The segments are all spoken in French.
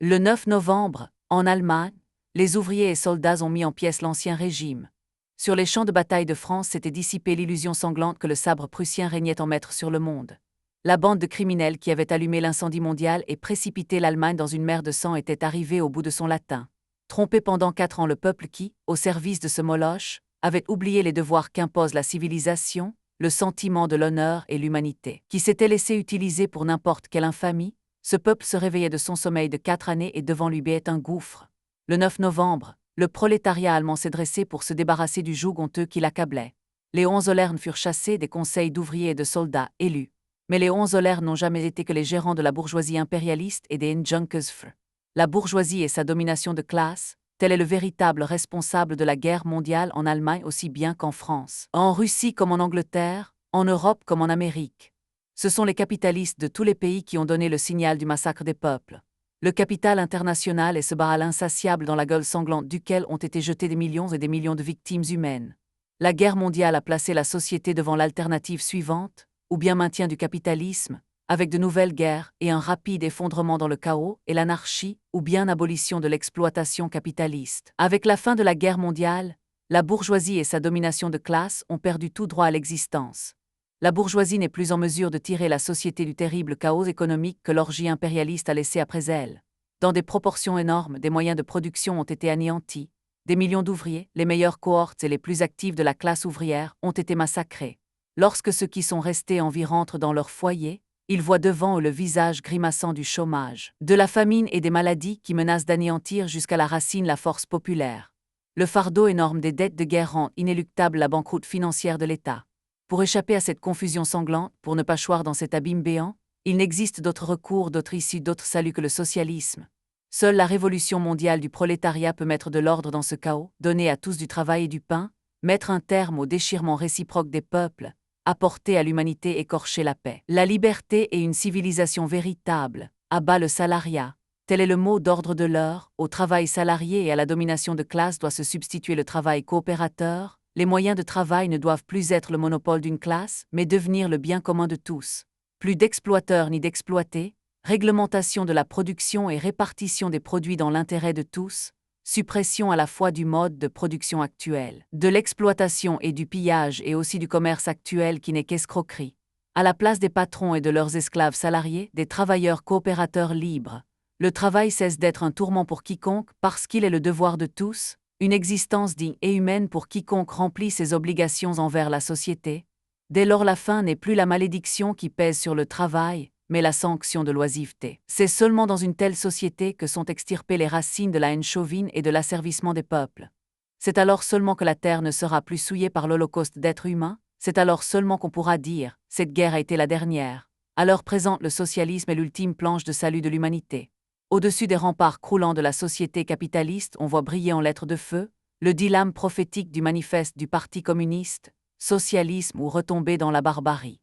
Le 9 novembre, en Allemagne, les ouvriers et soldats ont mis en pièces l'ancien régime. Sur les champs de bataille de France s'était dissipée l'illusion sanglante que le sabre prussien régnait en maître sur le monde. La bande de criminels qui avait allumé l'incendie mondial et précipité l'Allemagne dans une mer de sang était arrivée au bout de son latin. Trompé pendant 4 ans le peuple qui, au service de ce moloch, avait oublié les devoirs qu'impose la civilisation, le sentiment de l'honneur et l'humanité, qui s'était laissé utiliser pour n'importe quelle infamie, ce peuple se réveillait de son sommeil de 4 années et devant lui béait un gouffre. Le 9 novembre, le prolétariat allemand s'est dressé pour se débarrasser du joug honteux qui l'accablait. Les Hohenzollern furent chassés des conseils d'ouvriers et de soldats élus. Mais les Hohenzollern n'ont jamais été que les gérants de la bourgeoisie impérialiste et des Junkers. La bourgeoisie et sa domination de classe, tel est le véritable responsable de la guerre mondiale en Allemagne aussi bien qu'en France, en Russie comme en Angleterre, en Europe comme en Amérique. Ce sont les capitalistes de tous les pays qui ont donné le signal du massacre des peuples. Le capital international est ce baral insatiable dans la gueule sanglante duquel ont été jetés des millions et des millions de victimes humaines. La guerre mondiale a placé la société devant l'alternative suivante, ou bien maintien du capitalisme, avec de nouvelles guerres et un rapide effondrement dans le chaos et l'anarchie, ou bien abolition de l'exploitation capitaliste. Avec la fin de la guerre mondiale, la bourgeoisie et sa domination de classe ont perdu tout droit à l'existence. La bourgeoisie n'est plus en mesure de tirer la société du terrible chaos économique que l'orgie impérialiste a laissé après elle. Dans des proportions énormes, des moyens de production ont été anéantis, des millions d'ouvriers, les meilleures cohortes et les plus actifs de la classe ouvrière, ont été massacrés. Lorsque ceux qui sont restés en vie rentrent dans leur foyer, ils voient devant eux le visage grimaçant du chômage, de la famine et des maladies qui menacent d'anéantir jusqu'à la racine la force populaire. Le fardeau énorme des dettes de guerre rend inéluctable la banqueroute financière de l'État. Pour échapper à cette confusion sanglante, pour ne pas choir dans cet abîme béant, il n'existe d'autre recours, d'autre issue, d'autre salut que le socialisme. Seule la révolution mondiale du prolétariat peut mettre de l'ordre dans ce chaos, donner à tous du travail et du pain, mettre un terme au déchirement réciproque des peuples, apporter à l'humanité écorcher la paix, la liberté et une civilisation véritable, abat le salariat. Tel est le mot d'ordre de l'heure. Au travail salarié et à la domination de classe doit se substituer le travail coopérateur. Les moyens de travail ne doivent plus être le monopole d'une classe, mais devenir le bien commun de tous. Plus d'exploiteurs ni d'exploités, réglementation de la production et répartition des produits dans l'intérêt de tous, suppression à la fois du mode de production actuel, de l'exploitation et du pillage et aussi du commerce actuel qui n'est qu'escroquerie. À la place des patrons et de leurs esclaves salariés, des travailleurs coopérateurs libres. Le travail cesse d'être un tourment pour quiconque parce qu'il est le devoir de tous, une existence digne et humaine pour quiconque remplit ses obligations envers la société. Dès lors la faim n'est plus la malédiction qui pèse sur le travail, mais la sanction de l'oisiveté. C'est seulement dans une telle société que sont extirpées les racines de la haine chauvine et de l'asservissement des peuples. C'est alors seulement que la terre ne sera plus souillée par l'holocauste d'êtres humains, c'est alors seulement qu'on pourra dire « cette guerre a été la dernière ». À l'heure présente, le socialisme est l'ultime planche de salut de l'humanité. Au-dessus des remparts croulants de la société capitaliste, on voit briller en lettres de feu le dilemme prophétique du manifeste du Parti communiste, socialisme ou retomber dans la barbarie.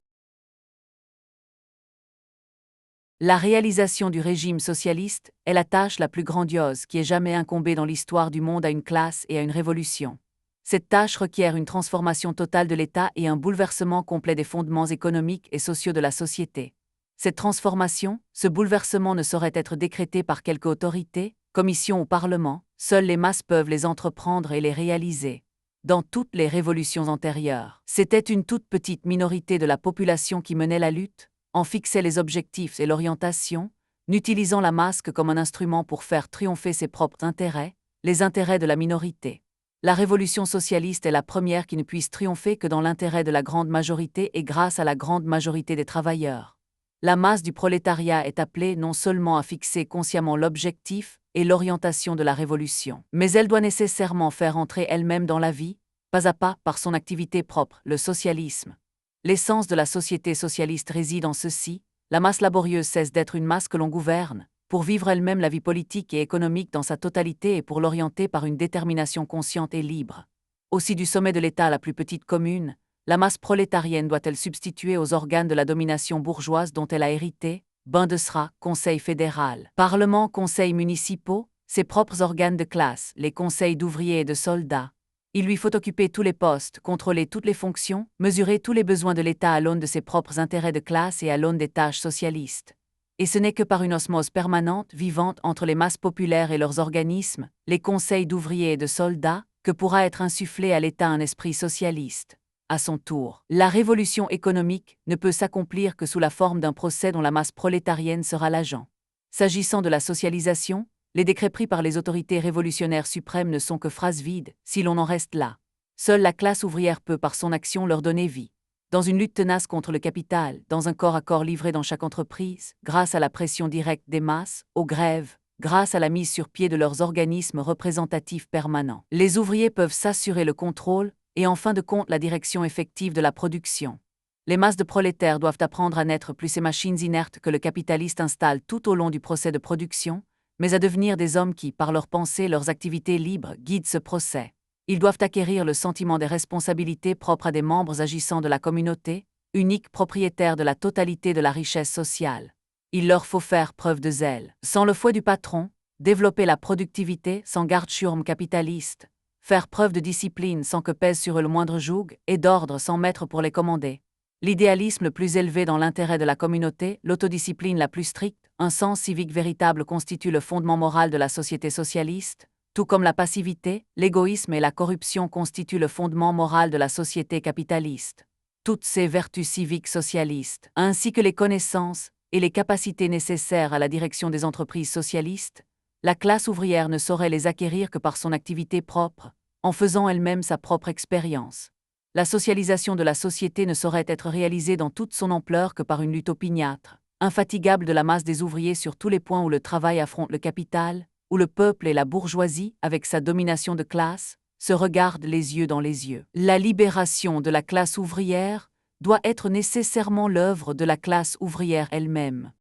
La réalisation du régime socialiste est la tâche la plus grandiose qui ait jamais incombé dans l'histoire du monde à une classe et à une révolution. Cette tâche requiert une transformation totale de l'État et un bouleversement complet des fondements économiques et sociaux de la société. Cette transformation, ce bouleversement ne saurait être décrété par quelque autorité, commission ou parlement, seules les masses peuvent les entreprendre et les réaliser. Dans toutes les révolutions antérieures, c'était une toute petite minorité de la population qui menait la lutte, en fixait les objectifs et l'orientation, n'utilisant la masse que comme un instrument pour faire triompher ses propres intérêts, les intérêts de la minorité. La révolution socialiste est la première qui ne puisse triompher que dans l'intérêt de la grande majorité et grâce à la grande majorité des travailleurs. La masse du prolétariat est appelée non seulement à fixer consciemment l'objectif et l'orientation de la révolution, mais elle doit nécessairement faire entrer elle-même dans la vie, pas à pas par son activité propre, le socialisme. L'essence de la société socialiste réside en ceci, la masse laborieuse cesse d'être une masse que l'on gouverne, pour vivre elle-même la vie politique et économique dans sa totalité et pour l'orienter par une détermination consciente et libre. Aussi du sommet de l'État à la plus petite commune, la masse prolétarienne doit-elle substituer aux organes de la domination bourgeoise dont elle a hérité, Bundesrat, Conseil fédéral, Parlement, conseils municipaux, ses propres organes de classe, les conseils d'ouvriers et de soldats. Il lui faut occuper tous les postes, contrôler toutes les fonctions, mesurer tous les besoins de l'État à l'aune de ses propres intérêts de classe et à l'aune des tâches socialistes. Et ce n'est que par une osmose permanente, vivante entre les masses populaires et leurs organismes, les conseils d'ouvriers et de soldats, que pourra être insufflé à l'État un esprit socialiste. À son tour, la révolution économique ne peut s'accomplir que sous la forme d'un procès dont la masse prolétarienne sera l'agent. S'agissant de la socialisation, les décrets pris par les autorités révolutionnaires suprêmes ne sont que phrases vides, si l'on en reste là. Seule la classe ouvrière peut par son action leur donner vie. Dans une lutte tenace contre le capital, dans un corps à corps livré dans chaque entreprise, grâce à la pression directe des masses, aux grèves, grâce à la mise sur pied de leurs organismes représentatifs permanents, les ouvriers peuvent s'assurer le contrôle et en fin de compte la direction effective de la production. Les masses de prolétaires doivent apprendre à n'être plus ces machines inertes que le capitaliste installe tout au long du procès de production, mais à devenir des hommes qui, par leurs pensées, leurs activités libres, guident ce procès. Ils doivent acquérir le sentiment des responsabilités propres à des membres agissant de la communauté, uniques propriétaires de la totalité de la richesse sociale. Il leur faut faire preuve de zèle, sans le fouet du patron, développer la productivité sans garde-churme capitaliste, faire preuve de discipline sans que pèse sur eux le moindre joug, et d'ordre sans maître pour les commander. L'idéalisme le plus élevé dans l'intérêt de la communauté, l'autodiscipline la plus stricte, un sens civique véritable constitue le fondement moral de la société socialiste, tout comme la passivité, l'égoïsme et la corruption constituent le fondement moral de la société capitaliste. Toutes ces vertus civiques socialistes, ainsi que les connaissances et les capacités nécessaires à la direction des entreprises socialistes, la classe ouvrière ne saurait les acquérir que par son activité propre, en faisant elle-même sa propre expérience. La socialisation de la société ne saurait être réalisée dans toute son ampleur que par une lutte opiniâtre, infatigable de la masse des ouvriers sur tous les points où le travail affronte le capital, où le peuple et la bourgeoisie, avec sa domination de classe, se regardent les yeux dans les yeux. La libération de la classe ouvrière doit être nécessairement l'œuvre de la classe ouvrière elle-même.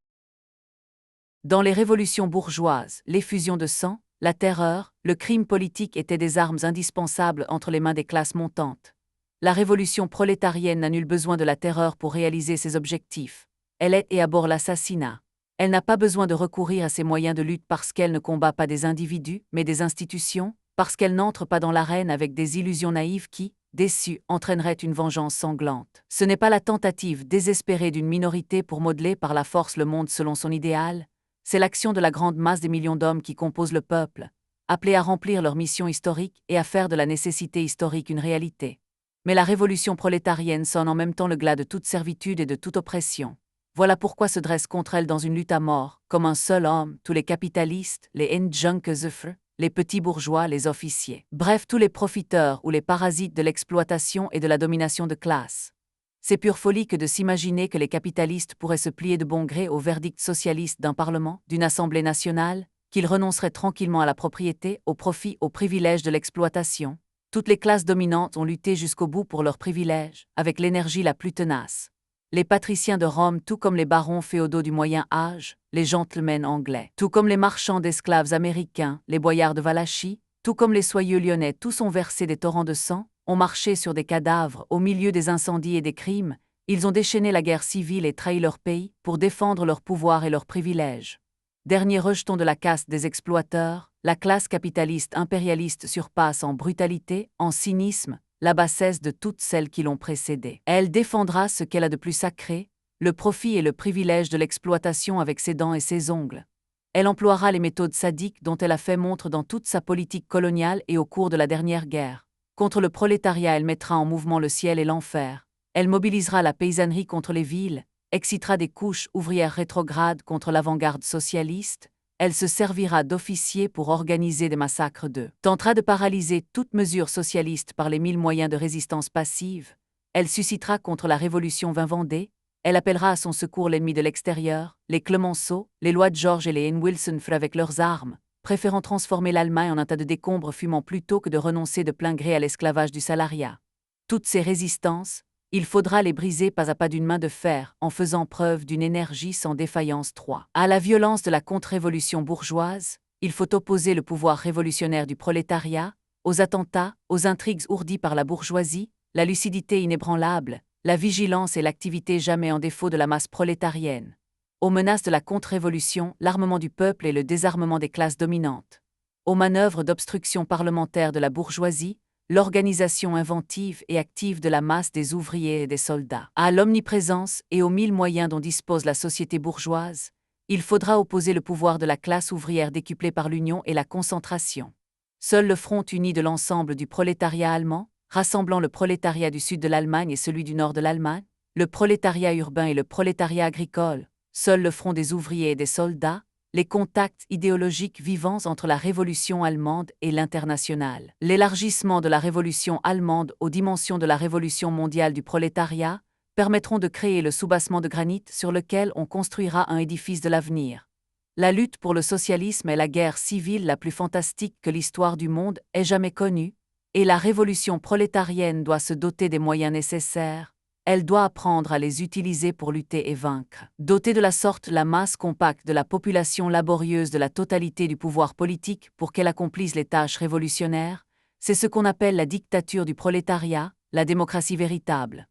Dans les révolutions bourgeoises, l'effusion de sang, la terreur, le crime politique étaient des armes indispensables entre les mains des classes montantes. La révolution prolétarienne n'a nul besoin de la terreur pour réaliser ses objectifs. Elle est et abhorre l'assassinat. Elle n'a pas besoin de recourir à ces moyens de lutte parce qu'elle ne combat pas des individus, mais des institutions, parce qu'elle n'entre pas dans l'arène avec des illusions naïves qui, déçues, entraîneraient une vengeance sanglante. Ce n'est pas la tentative désespérée d'une minorité pour modeler par la force le monde selon son idéal, c'est l'action de la grande masse des millions d'hommes qui composent le peuple, appelés à remplir leur mission historique et à faire de la nécessité historique une réalité. Mais la révolution prolétarienne sonne en même temps le glas de toute servitude et de toute oppression. Voilà pourquoi se dressent contre elle dans une lutte à mort, comme un seul homme, tous les capitalistes, les Endjunkesöffre, les petits bourgeois, les officiers. Bref, tous les profiteurs ou les parasites de l'exploitation et de la domination de classe. C'est pure folie que de s'imaginer que les capitalistes pourraient se plier de bon gré au verdict socialiste d'un parlement, d'une assemblée nationale, qu'ils renonceraient tranquillement à la propriété, au profit, aux privilèges de l'exploitation. Toutes les classes dominantes ont lutté jusqu'au bout pour leurs privilèges, avec l'énergie la plus tenace. Les patriciens de Rome, tout comme les barons féodaux du Moyen Âge, les gentlemen anglais, tout comme les marchands d'esclaves américains, les boyards de Valachie, tout comme les soyeux lyonnais, tous ont versé des torrents de sang, ont marché sur des cadavres au milieu des incendies et des crimes, ils ont déchaîné la guerre civile et trahi leur pays pour défendre leur pouvoir et leurs privilèges. Dernier rejeton de la caste des exploiteurs, la classe capitaliste impérialiste surpasse en brutalité, en cynisme, la bassesse de toutes celles qui l'ont précédée. Elle défendra ce qu'elle a de plus sacré, le profit et le privilège de l'exploitation avec ses dents et ses ongles. Elle emploiera les méthodes sadiques dont elle a fait montre dans toute sa politique coloniale et au cours de la dernière guerre. Contre le prolétariat, elle mettra en mouvement le ciel et l'enfer. Elle mobilisera la paysannerie contre les villes, excitera des couches ouvrières rétrogrades contre l'avant-garde socialiste, elle se servira d'officiers pour organiser des massacres tentera de paralyser toute mesure socialiste par les 1000 moyens de résistance passive, elle suscitera contre la révolution Vendée, elle appellera à son secours l'ennemi de l'extérieur, les Clemenceau, les lois de George et les N. Wilson avec leurs armes, préférant transformer l'Allemagne en un tas de décombres fumants plutôt que de renoncer de plein gré à l'esclavage du salariat. Toutes ces résistances, il faudra les briser pas à pas d'une main de fer, en faisant preuve d'une énergie sans défaillance. 3. À la violence de la contre-révolution bourgeoise, il faut opposer le pouvoir révolutionnaire du prolétariat, aux attentats, aux intrigues ourdies par la bourgeoisie, la lucidité inébranlable, la vigilance et l'activité jamais en défaut de la masse prolétarienne. Aux menaces de la contre-révolution, l'armement du peuple et le désarmement des classes dominantes. Aux manœuvres d'obstruction parlementaire de la bourgeoisie, l'organisation inventive et active de la masse des ouvriers et des soldats, à l'omniprésence et aux 1000 moyens dont dispose la société bourgeoise, Il faudra opposer le pouvoir de la classe ouvrière décuplé par l'union et la concentration. Seul le front uni de l'ensemble du prolétariat allemand, rassemblant le prolétariat du sud de l'Allemagne et celui du nord de l'Allemagne, le prolétariat urbain et le prolétariat agricole, seul le front des ouvriers et des soldats, les contacts idéologiques vivants entre la révolution allemande et l'internationale. L'élargissement de la révolution allemande aux dimensions de la révolution mondiale du prolétariat permettront de créer le soubassement de granit sur lequel on construira un édifice de l'avenir. La lutte pour le socialisme est la guerre civile la plus fantastique que l'histoire du monde ait jamais connue, et la révolution prolétarienne doit se doter des moyens nécessaires. Elle doit apprendre à les utiliser pour lutter et vaincre. Doter de la sorte la masse compacte de la population laborieuse de la totalité du pouvoir politique pour qu'elle accomplisse les tâches révolutionnaires, c'est ce qu'on appelle la dictature du prolétariat, la démocratie véritable.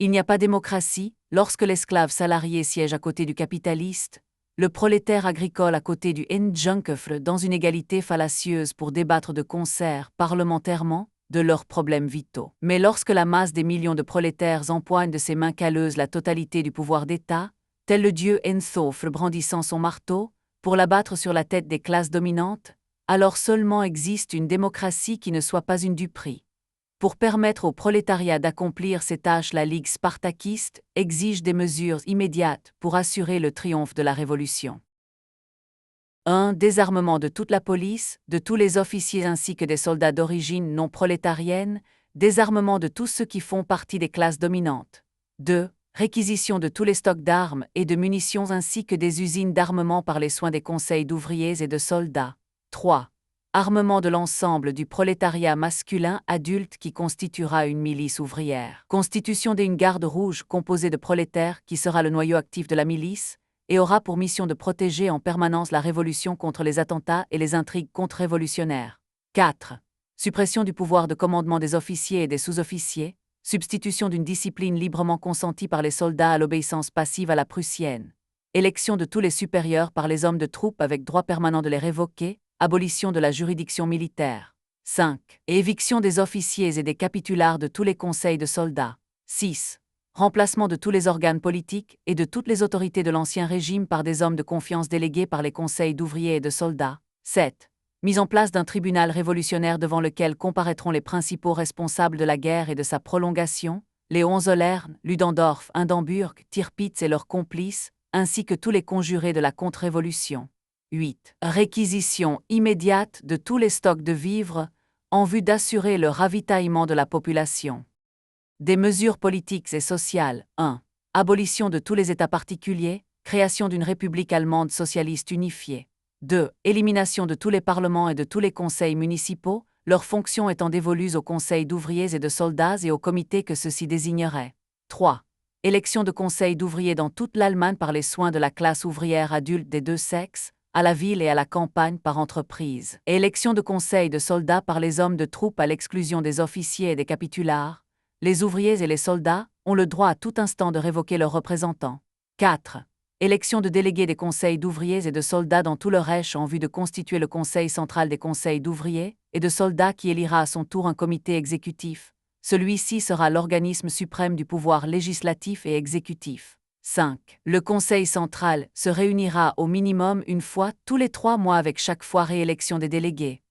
Il n'y a pas démocratie lorsque l'esclave salarié siège à côté du capitaliste, le prolétaire agricole à côté du Endjunkefre dans une égalité fallacieuse pour débattre de concert parlementairement de leurs problèmes vitaux. Mais lorsque la masse des millions de prolétaires empoigne de ses mains calleuses la totalité du pouvoir d'État, tel le dieu Enthofre brandissant son marteau, pour l'abattre sur la tête des classes dominantes, alors seulement existe une démocratie qui ne soit pas une duperie. Pour permettre au prolétariat d'accomplir ses tâches, la Ligue spartakiste exige des mesures immédiates pour assurer le triomphe de la Révolution. 1. Désarmement de toute la police, de tous les officiers ainsi que des soldats d'origine non prolétarienne, désarmement de tous ceux qui font partie des classes dominantes. 2. Réquisition de tous les stocks d'armes et de munitions ainsi que des usines d'armement par les soins des conseils d'ouvriers et de soldats. 3. Armement de l'ensemble du prolétariat masculin adulte qui constituera une milice ouvrière. Constitution d'une garde rouge composée de prolétaires qui sera le noyau actif de la milice et aura pour mission de protéger en permanence la révolution contre les attentats et les intrigues contre-révolutionnaires. 4. Suppression du pouvoir de commandement des officiers et des sous-officiers, substitution d'une discipline librement consentie par les soldats à l'obéissance passive à la prussienne. Élection de tous les supérieurs par les hommes de troupe avec droit permanent de les révoquer, abolition de la juridiction militaire. 5. Éviction des officiers et des capitulars de tous les conseils de soldats. 6. Remplacement de tous les organes politiques et de toutes les autorités de l'Ancien Régime par des hommes de confiance délégués par les conseils d'ouvriers et de soldats. 7. Mise en place d'un tribunal révolutionnaire devant lequel comparaîtront les principaux responsables de la guerre et de sa prolongation, les Hohenzollern, Ludendorff, Hindenburg, Tirpitz et leurs complices, ainsi que tous les conjurés de la contre-révolution. 8. Réquisition immédiate de tous les stocks de vivres en vue d'assurer le ravitaillement de la population. Des mesures politiques et sociales. 1. Abolition de tous les États particuliers, création d'une république allemande socialiste unifiée. 2. Élimination de tous les parlements et de tous les conseils municipaux, leurs fonctions étant dévolues aux conseils d'ouvriers et de soldats et aux comités que ceux-ci désigneraient. 3. Élection de conseils d'ouvriers dans toute l'Allemagne par les soins de la classe ouvrière adulte des deux sexes, à la ville et à la campagne par entreprise. Et élection de conseils de soldats par les hommes de troupe à l'exclusion des officiers et des capitulars. Les ouvriers et les soldats ont le droit à tout instant de révoquer leurs représentants. 4. Élection de délégués des conseils d'ouvriers et de soldats dans tout le Reich en vue de constituer le conseil central des conseils d'ouvriers et de soldats qui élira à son tour un comité exécutif. Celui-ci sera l'organisme suprême du pouvoir législatif et exécutif. 5. Le conseil central se réunira au minimum une fois tous les 3 mois avec chaque fois réélection des délégués.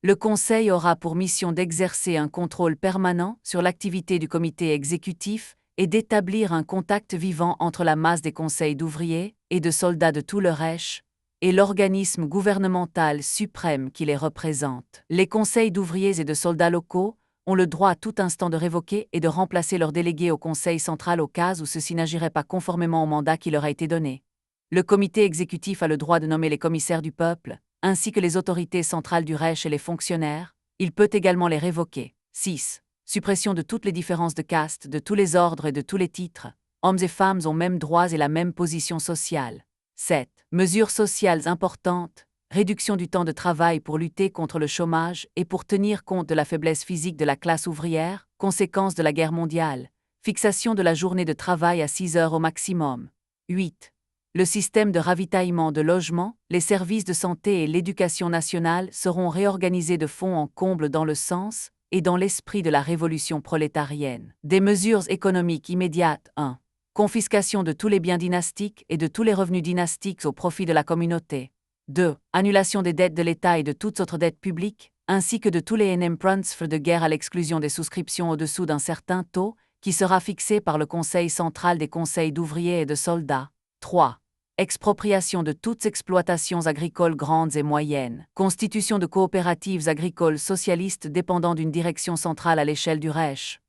Le Conseil aura pour mission d'exercer un contrôle permanent sur l'activité du comité exécutif et d'établir un contact vivant entre la masse des conseils d'ouvriers et de soldats de tout le Reich et l'organisme gouvernemental suprême qui les représente. Les conseils d'ouvriers et de soldats locaux ont le droit à tout instant de révoquer et de remplacer leurs délégués au Conseil central au cas où ceux-ci n'agiraient pas conformément au mandat qui leur a été donné. Le comité exécutif a le droit de nommer les commissaires du peuple, ainsi que les autorités centrales du Reich et les fonctionnaires. Il peut également les révoquer. 6. Suppression de toutes les différences de caste, de tous les ordres et de tous les titres. Hommes et femmes ont mêmes droits et la même position sociale. 7. Mesures sociales importantes. Réduction du temps de travail pour lutter contre le chômage et pour tenir compte de la faiblesse physique de la classe ouvrière, conséquence de la guerre mondiale. Fixation de la journée de travail à 6 heures au maximum. 8. Le système de ravitaillement de logements, les services de santé et l'éducation nationale seront réorganisés de fond en comble dans le sens et dans l'esprit de la révolution prolétarienne. Des mesures économiques immédiates. 1. Confiscation de tous les biens dynastiques et de tous les revenus dynastiques au profit de la communauté. 2. Annulation des dettes de l'État et de toutes autres dettes publiques, ainsi que de tous les emprunts de guerre à l'exclusion des souscriptions au-dessous d'un certain taux, qui sera fixé par le Conseil central des conseils d'ouvriers et de soldats. 3. Expropriation de toutes exploitations agricoles grandes et moyennes. Constitution de coopératives agricoles socialistes dépendant d'une direction centrale à l'échelle du Reich.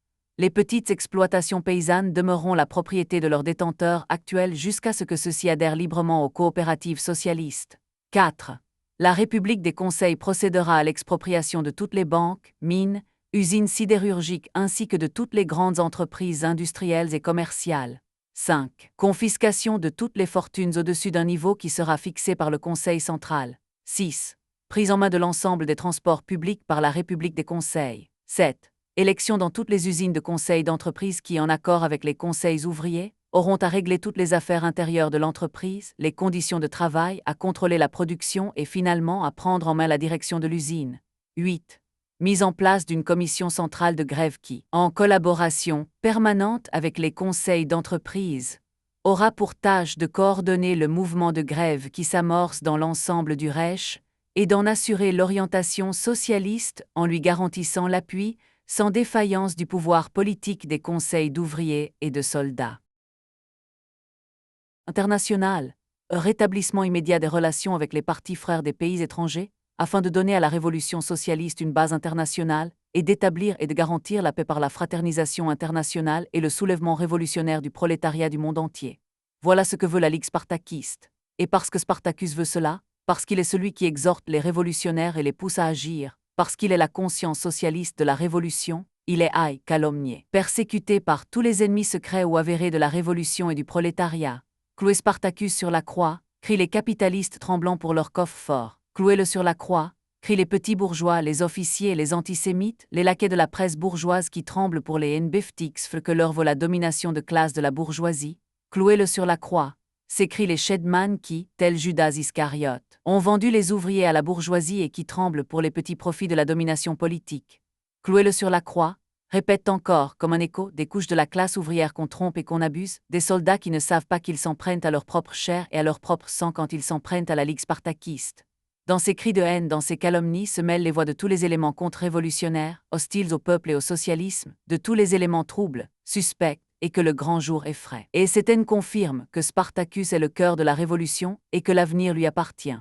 Les petites exploitations paysannes demeureront la propriété de leurs détenteurs actuels jusqu'à ce que ceux-ci adhèrent librement aux coopératives socialistes. 4. La République des conseils procédera à l'expropriation de toutes les banques, mines, usines sidérurgiques ainsi que de toutes les grandes entreprises industrielles et commerciales. 5. Confiscation de toutes les fortunes au-dessus d'un niveau qui sera fixé par le Conseil central. 6. Prise en main de l'ensemble des transports publics par la République des conseils. 7. Élection dans toutes les usines de conseils d'entreprise qui, en accord avec les conseils ouvriers, auront à régler toutes les affaires intérieures de l'entreprise, les conditions de travail, à contrôler la production et finalement à prendre en main la direction de l'usine. 8. Mise en place d'une commission centrale de grève qui, en collaboration permanente avec les conseils d'entreprise, aura pour tâche de coordonner le mouvement de grève qui s'amorce dans l'ensemble du Reich et d'en assurer l'orientation socialiste en lui garantissant l'appui, sans défaillance du pouvoir politique des conseils d'ouvriers et de soldats. International. Rétablissement immédiat des relations avec les partis frères des pays étrangers, afin de donner à la révolution socialiste une base internationale et d'établir et de garantir la paix par la fraternisation internationale et le soulèvement révolutionnaire du prolétariat du monde entier. Voilà ce que veut la Ligue spartakiste. Et parce que Spartacus veut cela, parce qu'il est celui qui exhorte les révolutionnaires et les pousse à agir, parce qu'il est la conscience socialiste de la révolution, il est haï, calomnié, persécuté par tous les ennemis secrets ou avérés de la révolution et du prolétariat. Clouez Spartacus sur la croix, crient les capitalistes tremblants pour leur coffre fort. Clouez-le sur la croix, crient les petits bourgeois, les officiers, les antisémites, les laquais de la presse bourgeoise qui tremblent pour les nbeftiks que leur vaut la domination de classe de la bourgeoisie. Clouez-le sur la croix, s'écrient les chedman qui, tels Judas Iscariote, ont vendu les ouvriers à la bourgeoisie et qui tremblent pour les petits profits de la domination politique. Clouez-le sur la croix, répètent encore, comme un écho, des couches de la classe ouvrière qu'on trompe et qu'on abuse, des soldats qui ne savent pas qu'ils s'en prennent à leur propre chair et à leur propre sang quand ils s'en prennent à la Ligue spartakiste. Dans ces cris de haine, dans ces calomnies se mêlent les voix de tous les éléments contre-révolutionnaires, hostiles au peuple et au socialisme, de tous les éléments troubles, suspects, et que le grand jour effraie. Et cette haine confirme que Spartacus est le cœur de la révolution et que l'avenir lui appartient.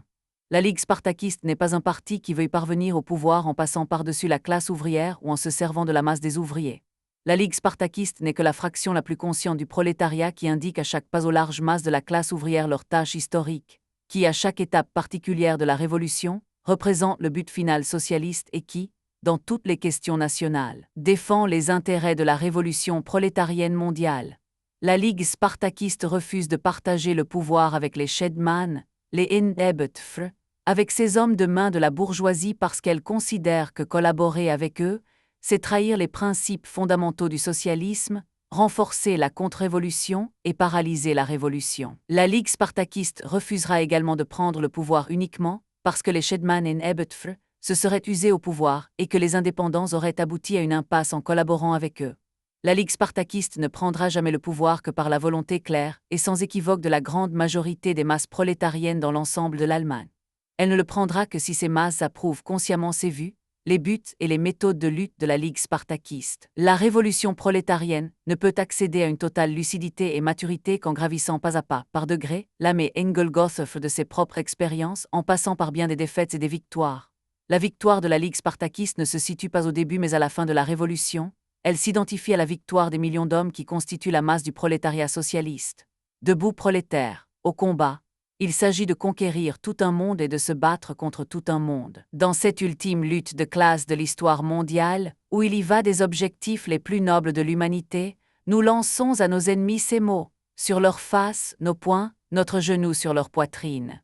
La Ligue spartakiste n'est pas un parti qui veuille parvenir au pouvoir en passant par-dessus la classe ouvrière ou en se servant de la masse des ouvriers. La Ligue spartakiste n'est que la fraction la plus consciente du prolétariat qui indique à chaque pas aux larges masses de la classe ouvrière leur tâche historique, qui, à chaque étape particulière de la révolution, représente le but final socialiste et qui, dans toutes les questions nationales, défend les intérêts de la révolution prolétarienne mondiale. La Ligue spartakiste refuse de partager le pouvoir avec les chedman, les nbeftiks, avec ces hommes de main de la bourgeoisie parce qu'elle considère que collaborer avec eux, c'est trahir les principes fondamentaux du socialisme, renforcer la contre-révolution et paralyser la révolution. La Ligue spartakiste refusera également de prendre le pouvoir uniquement parce que les chedman et nbeftiks se seraient usés au pouvoir et que les indépendants auraient abouti à une impasse en collaborant avec eux. La Ligue spartakiste ne prendra jamais le pouvoir que par la volonté claire et sans équivoque de la grande majorité des masses prolétariennes dans l'ensemble de l'Allemagne. Elle ne le prendra que si ces masses approuvent consciemment ses vues, les buts et les méthodes de lutte de la Ligue spartakiste. La révolution prolétarienne ne peut accéder à une totale lucidité et maturité qu'en gravissant pas à pas, par degrés, l'âme Engelgoth de ses propres expériences en passant par bien des défaites et des victoires. La victoire de la Ligue spartakiste ne se situe pas au début mais à la fin de la Révolution, elle s'identifie à la victoire des millions d'hommes qui constituent la masse du prolétariat socialiste. Debout prolétaires, au combat, il s'agit de conquérir tout un monde et de se battre contre tout un monde. Dans cette ultime lutte de classe de l'histoire mondiale, où il y va des objectifs les plus nobles de l'humanité, nous lançons à nos ennemis ces mots, sur leur face, nos poings, notre genou sur leur poitrine.